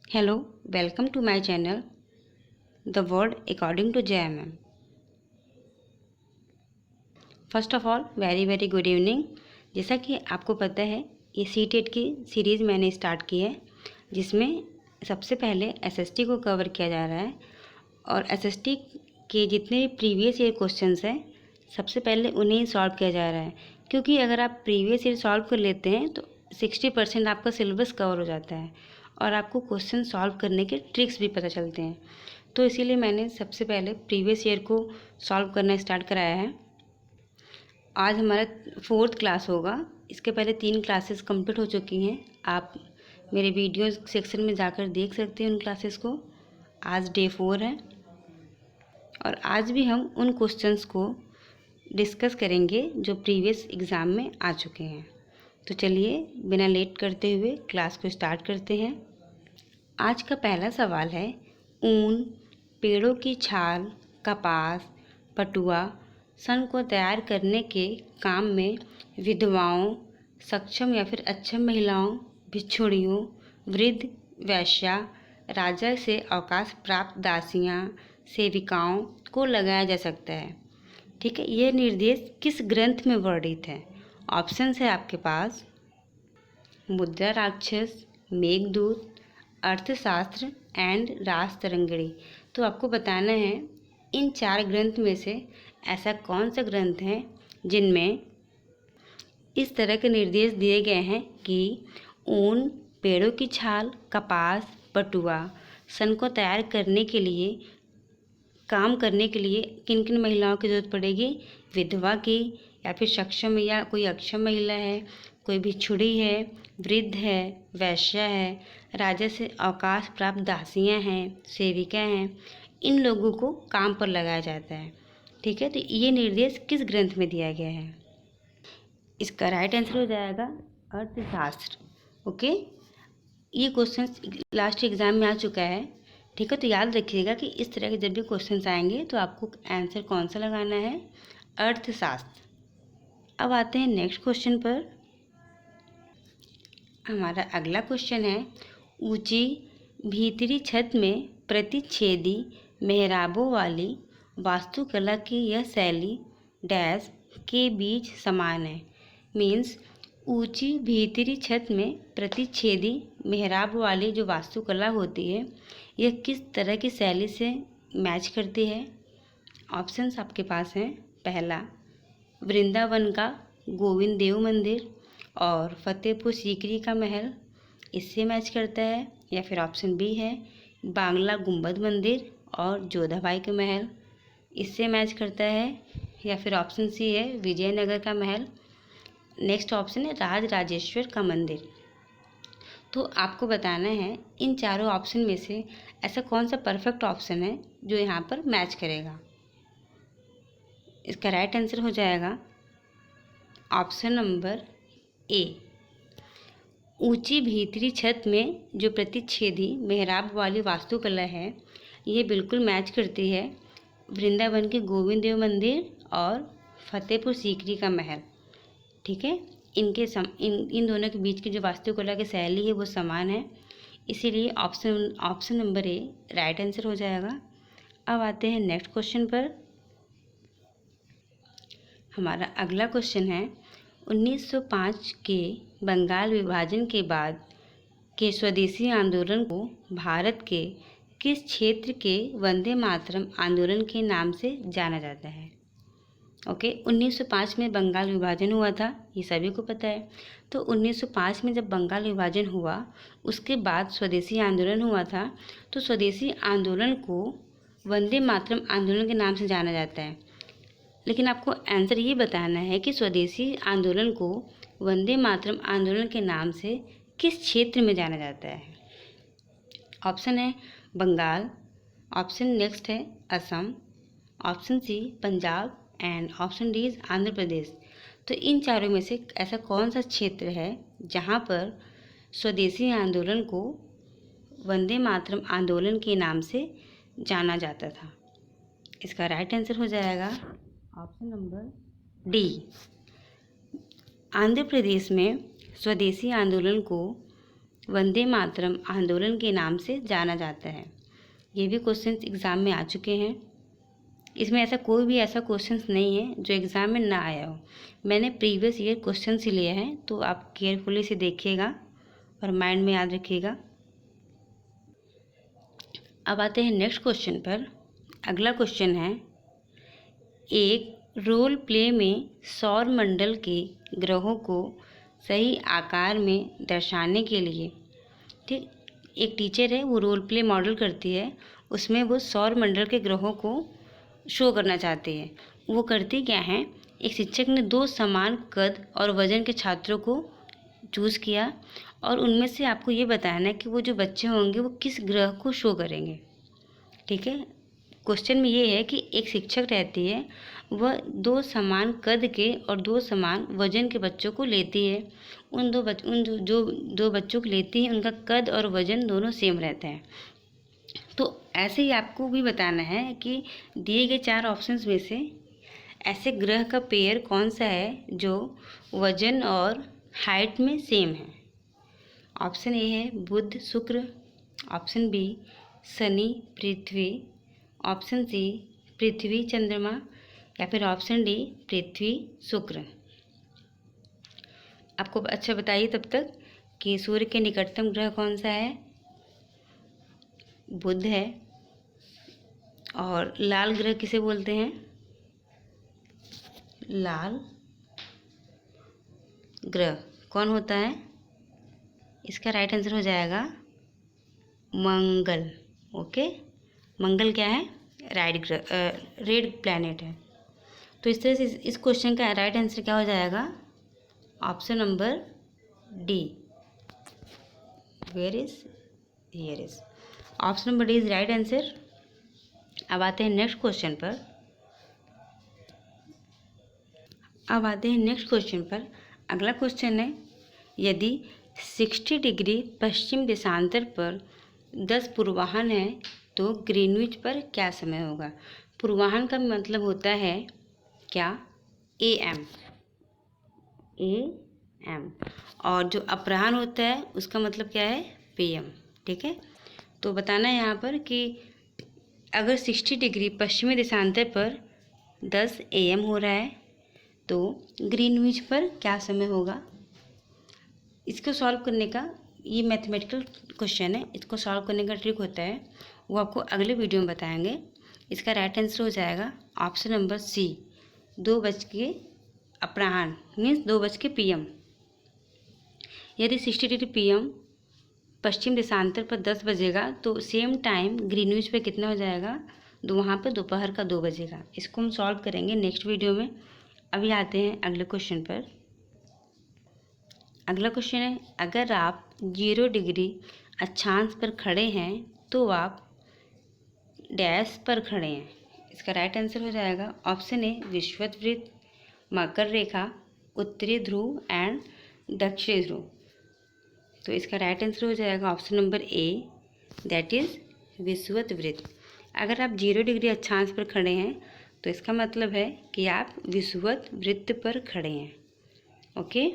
Hello, welcome to my channel, The World According to JMM. First of all very good evening. जैसा कि आपको पता है, ये सीटेट की सीरीज़ मैंने स्टार्ट की है, जिसमें सबसे पहले एसएसटी को कवर किया जा रहा है। और एसएसटी के जितने भी प्रीवियस ईयर क्वेश्चंस हैं, सबसे पहले उन्हें ही सॉल्व किया जा रहा है, क्योंकि अगर आप प्रीवियस ईयर सॉल्व कर लेते हैं तो 60% आपका सिलेबस कवर हो जाता है और आपको क्वेश्चन सॉल्व करने के ट्रिक्स भी पता चलते हैं। तो इसीलिए मैंने सबसे पहले प्रीवियस ईयर को सॉल्व करना स्टार्ट कराया है। आज हमारा 4th क्लास होगा। इसके पहले 3 क्लासेस कंप्लीट हो चुकी हैं। आप मेरे वीडियो सेक्शन में जाकर देख सकते हैं उन क्लासेस को। आज डे 4 है और आज भी हम उन क्वेश्चंस को डिस्कस करेंगे जो प्रीवियस एग्ज़ाम में आ चुके हैं। तो चलिए बिना लेट करते हुए क्लास को स्टार्ट करते हैं। आज का पहला सवाल है, ऊन, पेड़ों की छाल, कपास, पटुआ, सन को तैयार करने के काम में विधवाओं, सक्षम या फिर अक्षम महिलाओं, भिक्षुणियों, वृद्ध, वैश्या, राजा से अवकाश प्राप्त दासियां, सेविकाओं को लगाया जा सकता है। ठीक है, यह निर्देश किस ग्रंथ में वर्णित है? ऑप्शंस है आपके पास मुद्रा राक्षस, मेघदूत, अर्थशास्त्र एंड रास तरंगिणी। तो आपको बताना है इन 4 ग्रंथ में से ऐसा कौन सा ग्रंथ है जिनमें इस तरह के निर्देश दिए गए हैं कि ऊन, पेड़ों की छाल, कपास, पटुआ, सन को तैयार करने के लिए, काम करने के लिए किन किन महिलाओं की ज़रूरत पड़ेगी? विधवा की, या फिर सक्षम या कोई अक्षम महिला है, कोई भिक्षुणी है, वृद्ध है, वैश्या है, राजा से अवकाश प्राप्त दासियां हैं, सेविका हैं, इन लोगों को काम पर लगाया जाता है। ठीक है, तो ये निर्देश किस ग्रंथ में दिया गया है? इसका राइट आंसर हो जाएगा अर्थशास्त्र। ओके, ये क्वेश्चन लास्ट एग्जाम में आ चुका है। ठीक है, तो याद रखिएगा कि इस तरह के जब भी क्वेश्चन आएंगे तो आपको आंसर कौन सा लगाना है? अर्थशास्त्र। अब आते हैं नेक्स्ट क्वेश्चन पर। हमारा अगला क्वेश्चन है, ऊंची भीतरी छत में प्रतिच्छेदी मेहराबों वाली वास्तुकला की यह शैली डैश के बीच समान है। मीन्स ऊंची भीतरी छत में प्रतिच्छेदी मेहराब वाली जो वास्तुकला होती है, यह किस तरह की शैली से मैच करती है? ऑप्शंस आपके पास हैं। पहला, वृंदावन का गोविंद देव मंदिर और फतेहपुर सीकरी का महल, इससे मैच करता है। या फिर ऑप्शन बी है बांग्ला गुंबद मंदिर और जोधाबाई का महल, इससे मैच करता है। या फिर ऑप्शन सी है विजयनगर का महल। नेक्स्ट ऑप्शन है राज राजेश्वर का मंदिर। तो आपको बताना है इन चारों ऑप्शन में से ऐसा कौन सा परफेक्ट ऑप्शन है जो यहाँ पर मैच करेगा। इसका राइट आंसर हो जाएगा ऑप्शन नंबर ए। ऊंची भीतरी छत में जो प्रतिच्छेदी मेहराब वाली वास्तुकला है, ये बिल्कुल मैच करती है वृंदावन के गोविंद देव मंदिर और फतेहपुर सीकरी का महल। ठीक है, इन दोनों के बीच की जो वास्तुकला की शैली है वो समान है, इसीलिए option number A right answer हो जाएगा। अब आते हैं नेक्स्ट क्वेश्चन पर। हमारा अगला क्वेश्चन है, 1905 के बंगाल विभाजन के बाद के स्वदेशी आंदोलन को भारत के किस क्षेत्र के वंदे मातरम आंदोलन के नाम से जाना जाता है? ओके, 1905 में बंगाल विभाजन हुआ था, ये सभी को पता है। तो 1905 में जब बंगाल विभाजन हुआ, उसके बाद स्वदेशी आंदोलन हुआ था। तो स्वदेशी आंदोलन को वंदे मातरम आंदोलन के नाम से जाना जाता है। लेकिन आपको आंसर ये बताना है कि स्वदेशी आंदोलन को वंदे मातरम आंदोलन के नाम से किस क्षेत्र में जाना जाता है? ऑप्शन है बंगाल, ऑप्शन नेक्स्ट है Assam, option C Punjab and option D is Andhra Pradesh. तो इन चारों में से ऐसा कौन सा क्षेत्र है जहाँ पर स्वदेशी आंदोलन को वंदे मातरम आंदोलन के नाम से जाना जाता था? इसका राइट आंसर हो जाएगा option number D. Andhra Pradesh में स्वदेशी आंदोलन को वंदे मातरम आंदोलन के नाम से जाना जाता है? ये भी क्वेश्चंस एग्ज़ाम में आ चुके हैं। इसमें ऐसा कोई भी ऐसा क्वेश्चंस नहीं है जो एग्ज़ाम में ना आया हो। मैंने प्रीवियस ईयर क्वेश्चन ही लिए हैं, तो आप केयरफुली से देखिएगा और माइंड में याद रखिएगा। अब आते हैं नेक्स्ट क्वेश्चन पर। अगला क्वेश्चन है, एक रोल प्ले में सौर मंडल के ग्रहों को सही आकार में दर्शाने के लिए, ठीक, एक टीचर है वो रोल प्ले मॉडल करती है, उसमें वो सौर मंडल के ग्रहों को शो करना चाहती है। वो करती क्या है, एक शिक्षक ने 2 समान कद और वजन के छात्रों को चूज़ किया और उनमें से आपको ये बताना है कि वो जो बच्चे होंगे वो किस ग्रह को शो करेंगे। ठीक है, क्वेश्चन में ये है कि एक शिक्षक रहती है, वह 2 समान कद के और 2 समान वजन के बच्चों को लेती है। उन जो 2 बच्चों को लेती है उनका कद और वजन दोनों सेम रहता है। तो ऐसे ही आपको भी बताना है कि दिए गए 4 ऑप्शंस में से ऐसे ग्रह का पेयर कौन सा है जो वजन और हाइट में सेम है। ऑप्शन ए है बुध शुक्र, ऑप्शन बी शनि पृथ्वी, ऑप्शन सी पृथ्वी चंद्रमा, या फिर ऑप्शन डी पृथ्वी शुक्र। आपको अच्छा बताइए तब तक कि सूर्य के निकटतम ग्रह कौन सा है। बुध है। और लाल ग्रह किसे बोलते हैं? लाल ग्रह कौन होता है? इसका राइट आंसर हो जाएगा मंगल। ओके, मंगल क्या है? रेड प्लैनेट है। तो इस तरह से इस क्वेश्चन का राइट आंसर क्या हो जाएगा? Option number D. Where is? Here is. Option number D is right answer. अब आते हैं नेक्स्ट क्वेश्चन पर। अगला क्वेश्चन है, यदि 60 डिग्री पश्चिम देशांतर पर 10 पूर्वाहन है तो ग्रीनविच पर क्या समय होगा? पूर्वाहन का मतलब होता है क्या? AM। और जो अपराह्न होता है उसका मतलब क्या है? PM। ठीक है, तो बताना है यहाँ पर कि अगर 60 डिग्री पश्चिमी देशांतर पर 10 AM हो रहा है तो ग्रीनविच पर क्या समय होगा? इसको सॉल्व करने का, ये मैथमेटिकल क्वेश्चन है, इसको सॉल्व करने का ट्रिक होता है, वो आपको अगले वीडियो में बताएंगे। इसका राइट आंसर हो जाएगा ऑप्शन नंबर सी, 2 बज के अपराह्न मीन्स 2 बज के PM। यदि 60 डिग्री PM पश्चिम देशांतर पर 10 बजेगा तो सेम टाइम ग्रीनविच पे कितना हो जाएगा? वहाँ पर दोपहर का 2 बजेगा। इसको हम सॉल्व करेंगे नेक्स्ट वीडियो में। अभी आते हैं अगले क्वेश्चन पर। अगला क्वेश्चन है, अगर आप 0 डिग्री अक्षांश पर खड़े हैं तो आप डैश पर खड़े हैं। इसका राइट आंसर हो जाएगा ऑप्शन ए विषुवत वृत्त, मकर रेखा, उत्तरी ध्रुव एंड दक्षिणी ध्रुव। तो इसका राइट आंसर हो जाएगा option number A, that is विषुवत वृत्त। अगर आप 0 डिग्री अक्षांश पर खड़े हैं तो इसका मतलब है कि आप विषुवत वृत्त पर खड़े हैं। ओके,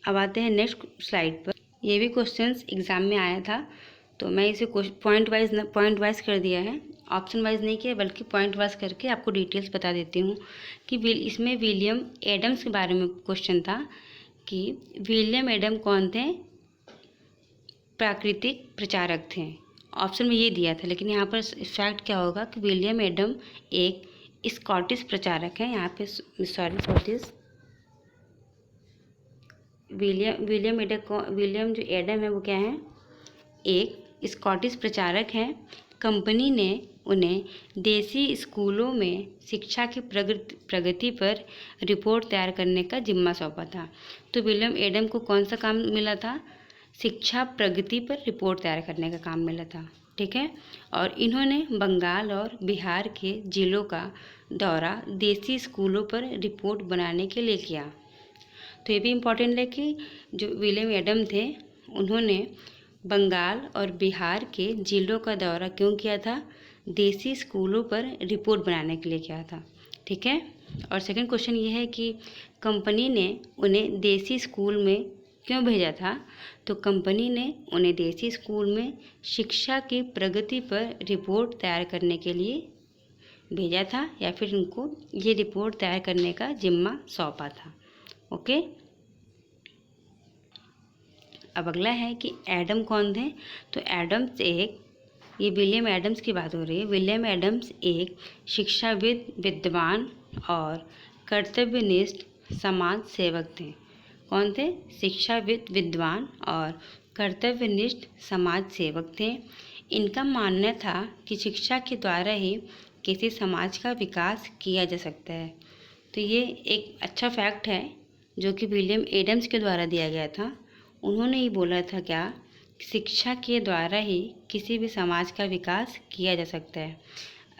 अब आते हैं नेक्स्ट स्लाइड पर। ये भी क्वेश्चंस एग्जाम में आया था, तो मैं इसे पॉइंट वाइज कर दिया है, ऑप्शन वाइज नहीं किया बल्कि पॉइंट वाइज करके आपको डिटेल्स बता देती हूँ कि इसमें विलियम एडम्स के बारे में क्वेश्चन था कि विलियम एडम कौन थे? प्राकृतिक प्रचारक थे। ऑप्शन में ये दिया था, लेकिन यहाँ पर फैक्ट क्या होगा कि विलियम एडम एक स्कॉटिश प्रचारक है। यहाँ पे सॉरी फॉर दिस, विलियम जो एडम है वो क्या है? एक स्कॉटिश प्रचारक हैं। कंपनी ने उन्हें देसी स्कूलों में शिक्षा की प्रगति पर रिपोर्ट तैयार करने का जिम्मा सौंपा था। तो विलियम एडम को कौन सा काम मिला था? शिक्षा प्रगति पर रिपोर्ट तैयार करने का काम मिला था। ठीक है, और इन्होंने बंगाल और बिहार के जिलों का दौरा देसी स्कूलों पर रिपोर्ट बनाने के लिए किया। तो ये भी इम्पोर्टेंट है कि जो विलियम एडम थे उन्होंने बंगाल और बिहार के जिलों का दौरा क्यों किया था? देसी स्कूलों पर रिपोर्ट बनाने के लिए किया था। ठीक है, और सेकंड क्वेश्चन ये है कि कंपनी ने उन्हें देसी स्कूल में क्यों भेजा था? तो कंपनी ने उन्हें देसी स्कूल में शिक्षा की प्रगति पर रिपोर्ट तैयार करने के लिए भेजा था, या फिर उनको ये रिपोर्ट तैयार करने का जिम्मा सौंपा था। ओके। अब अगला है कि एडम कौन थे? तो एडम्स ये विलियम एडम्स की बात हो रही है। विलियम एडम्स एक शिक्षाविद, विद्वान और कर्तव्यनिष्ठ समाज सेवक थे। कौन थे? शिक्षाविद, विद्वान और कर्तव्यनिष्ठ समाज सेवक थे। इनका मानना था कि शिक्षा के द्वारा ही किसी समाज का विकास किया जा सकता है। तो ये एक अच्छा फैक्ट है जो कि विलियम एडम्स के द्वारा दिया गया था। उन्होंने ही बोला था क्या? शिक्षा के द्वारा ही किसी भी समाज का विकास किया जा सकता है।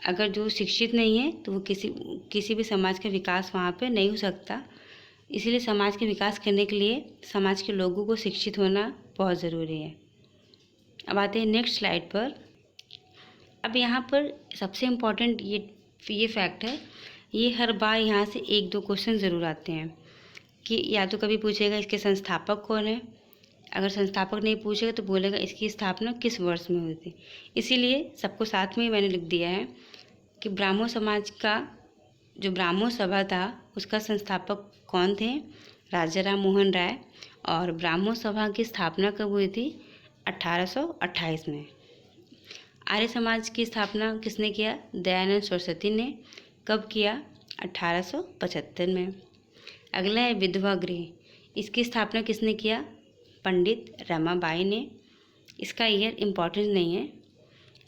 अगर जो शिक्षित नहीं है तो वो किसी भी समाज का विकास वहाँ पे नहीं हो सकता। इसलिए समाज के विकास करने के लिए समाज के लोगों को शिक्षित होना बहुत ज़रूरी है। अब आते हैं नेक्स्ट स्लाइड पर। अब यहाँ पर सबसे इम्पॉर्टेंट ये फैक्ट है, ये हर बार यहाँ से 1-2 क्वेश्चन ज़रूर आते हैं कि या तो कभी पूछेगा इसके संस्थापक कौन है। अगर संस्थापक नहीं पूछेगा तो बोलेगा इसकी स्थापना किस वर्ष में हुई थी। इसीलिए सबको साथ में मैंने लिख दिया है कि ब्राह्मण समाज का जो ब्राह्मण सभा था उसका संस्थापक कौन थे? राजा राम मोहन राय। और ब्राह्मण सभा की स्थापना कब हुई थी? 1828 में। आर्य समाज की स्थापना किसने किया? दयानंद सरस्वती ने। कब किया? 1875 में। अगला है विधवा गृह, इसकी स्थापना किसने किया? पंडित रमाबाई ने। इसका ईयर इम्पोर्टेंट नहीं है।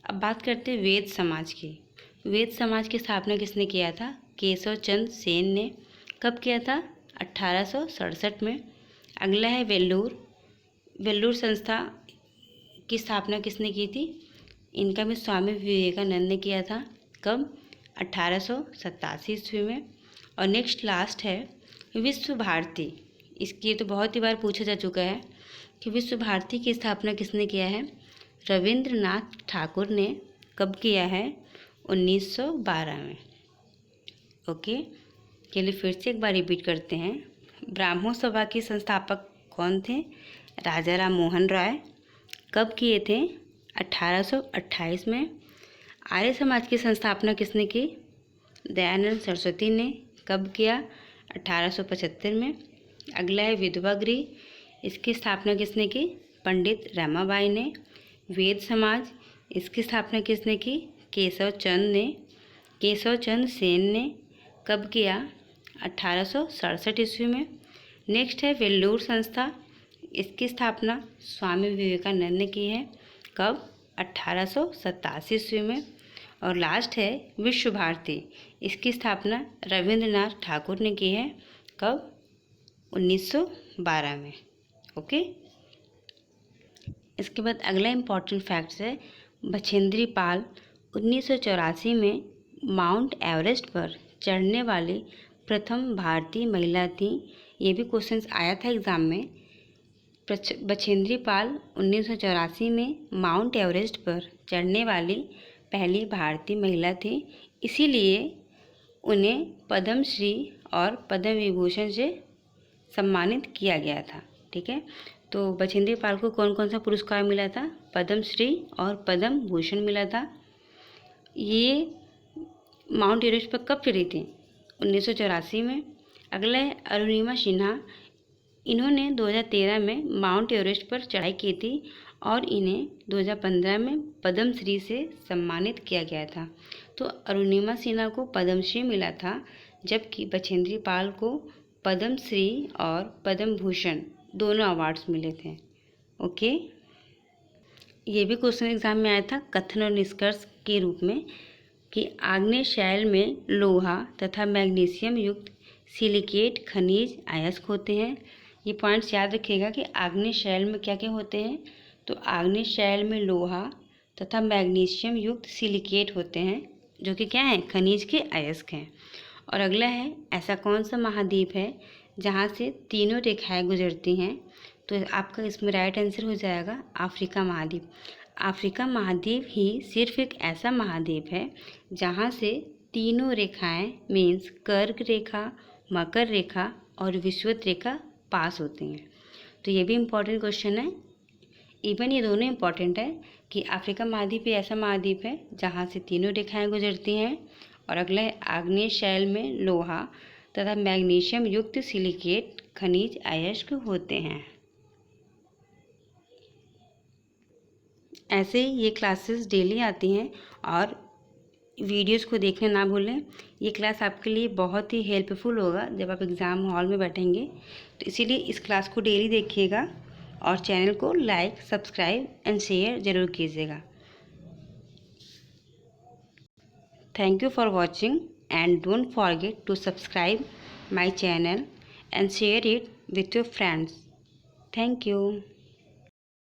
अब बात करते हैं वेद समाज की। वेद समाज की स्थापना किसने किया था? केशव चंद्र सेन ने। कब किया था? 1867 में। अगला है वेल्लूर। वेल्लूर संस्था की स्थापना किसने की थी? इनका भी स्वामी विवेकानंद ने किया था। कब? 1887 ईस्वी में। और नेक्स्ट लास्ट है विश्व भारती। इसकी तो बहुत ही बार पूछा जा चुका है कि विश्व भारती की स्थापना किसने किया है? रविंद्रनाथ ठाकुर ने। कब किया है? 1912 में। ओके, चलिए फिर से एक बार रिपीट करते हैं। ब्राह्मण सभा के संस्थापक कौन थे? राजा राम मोहन राय। कब किए थे? 1828 में। आर्य समाज की संस्थापना किसने की? दयानंद सरस्वती ने। कब किया? 1875 में। अगला है विधवा गृह, इसकी स्थापना किसने की? पंडित रमाबाई ने। वेद समाज, इसकी स्थापना किसने की? केशव चंद्र सेन ने। कब किया? 1867 ईस्वी में। नेक्स्ट है वेल्लूर संस्था, इसकी स्थापना स्वामी विवेकानंद ने की है। कब? 1887 ईस्वी में। और लास्ट है विश्व भारती, इसकी स्थापना रविंद्रनाथ ठाकुर ने की है। कब? 1912 में। ओके। इसके बाद अगला इम्पॉर्टेंट फैक्ट्स है बछेंद्री पाल 1984 में माउंट एवरेस्ट पर चढ़ने वाली प्रथम भारतीय महिला थी। ये भी क्वेश्चंस आया था एग्ज़ाम में। बछेंद्री पाल 1984 में माउंट एवरेस्ट पर चढ़ने वाली पहली भारतीय महिला थी। इसीलिए उन्हें पद्मश्री और पद्म विभूषण से सम्मानित किया गया था। ठीक है, तो बछेंद्री पाल को कौन कौन सा पुरस्कार मिला था? पद्मश्री और पद्म भूषण मिला था। ये माउंट एवरेस्ट पर कब चढ़ी थी? 1984 में। अगला है अरुणिमा सिन्हा, इन्होंने 2013 में माउंट एवरेस्ट पर चढ़ाई की थी और इन्हें 2015 में पद्मश्री से सम्मानित किया गया था। तो अरुणिमा सिन्हा को पद्मश्री मिला था, जबकि बछेंद्री पाल को पद्मश्री और पद्म भूषण दोनों अवार्ड्स मिले थे। ओके, ये भी क्वेश्चन एग्जाम में आया था कथन और निष्कर्ष के रूप में कि आग्नेय शैल में लोहा तथा मैग्नीशियम युक्त सिलिकेट खनिज अयस्क होते हैं। ये पॉइंट्स याद रखिएगा कि आग्नेय शैल में क्या क्या होते हैं। तो आग्नेय शैल में लोहा तथा मैग्नीशियम युक्त सिलिकेट होते हैं, जो कि क्या है? खनिज के अयस्क हैं। और अगला है ऐसा कौन सा महाद्वीप है जहाँ से तीनों रेखाएं गुजरती हैं? तो आपका इसमें राइट आंसर हो जाएगा अफ्रीका महाद्वीप। अफ्रीका महाद्वीप ही सिर्फ एक ऐसा महाद्वीप है जहाँ से तीनों रेखाएं मीन्स कर्क रेखा, मकर रेखा और विषुवत रेखा पास होती हैं। तो ये भी इम्पॉर्टेंट क्वेश्चन है। इवन ये दोनों इम्पॉर्टेंट है कि अफ्रीका महाद्वीप ऐसा महाद्वीप है जहाँ से तीनों रेखाएं गुजरती हैं। और अगला है आग्नेय शैल में लोहा तथा मैग्नीशियम युक्त सिलिकेट खनिज अयस्क होते हैं। ऐसे ये क्लासेस डेली आती हैं और वीडियोस को देखना ना भूलें। ये क्लास आपके लिए बहुत ही हेल्पफुल होगा जब आप एग्ज़ाम हॉल में बैठेंगे, तो इसीलिए इस क्लास को डेली देखिएगा और चैनल को लाइक, सब्सक्राइब एंड शेयर ज़रूर कीजिएगा। Thank you for watching and don't forget to subscribe my channel and share it with your friends. Thank you.